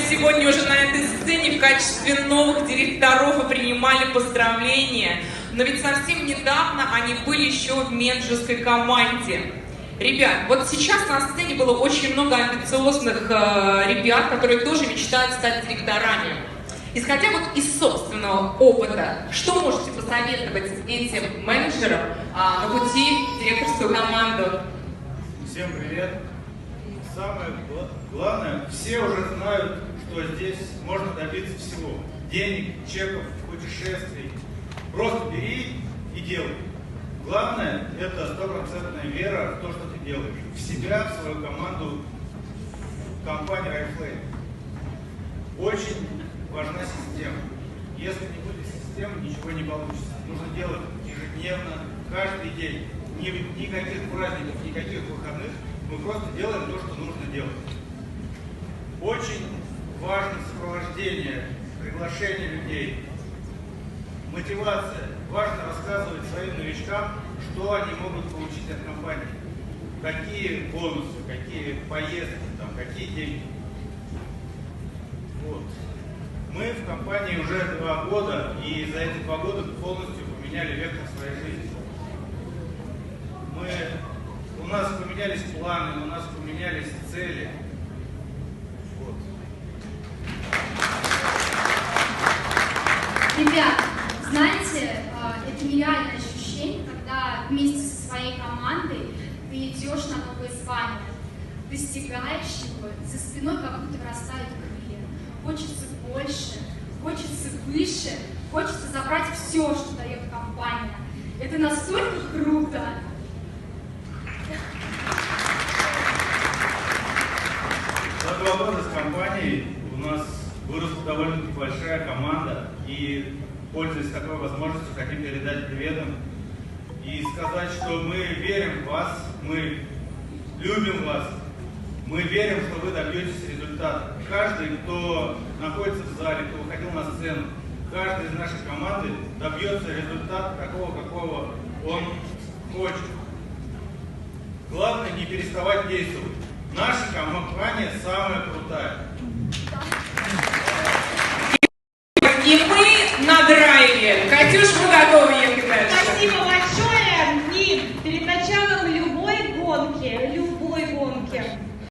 сегодня уже на этой сцене в качестве новых директоров и принимали поздравления. Но ведь совсем недавно они были еще в менеджерской команде. Ребят, вот сейчас на сцене было очень много амбициозных ребят, которые тоже мечтают стать директорами. Исходя вот из собственного опыта, что можете посоветовать этим менеджерам на пути в директорскую команду? Всем привет! Самое главное, все уже знают, что здесь можно добиться всего. Денег, чеков, путешествий. Просто бери и делай. Главное – это стопроцентная вера в то, что ты делаешь. В себя, в свою команду, в компанию iFlame. Очень важна система. Если не будет системы, ничего не получится. Нужно делать ежедневно, каждый день. Никаких праздников, никаких выходных. Мы просто делаем то, что нужно делать. Очень важно сопровождение, приглашение людей, мотивация. Важно рассказывать своим новичкам, что они могут получить от компании. Какие бонусы, какие поездки, там, какие деньги. Вот. Мы в компании уже 2 года, и за эти 2 года полностью поменяли вектор своей жизни. У нас поменялись планы, у нас поменялись цели. Вот. Ребят, знаете, это нереальное ощущение, когда вместе со своей командой ты идешь на новые звания, достигаешь его, за спиной как будто вырастают крылья. Хочется больше, хочется выше, хочется забрать все, что дает компания. Это настолько круто! За 2 года с компанией у нас выросла довольно большая команда, и, пользуясь такой возможностью, хотим передать приветом и сказать, что мы верим в вас, мы любим вас, мы верим, что вы добьетесь результата. Каждый, кто находится в зале, кто выходил на сцену, каждый из нашей команды добьется результата такого, какого он хочет. Главное не переставать действовать. Наша компания самая крутая.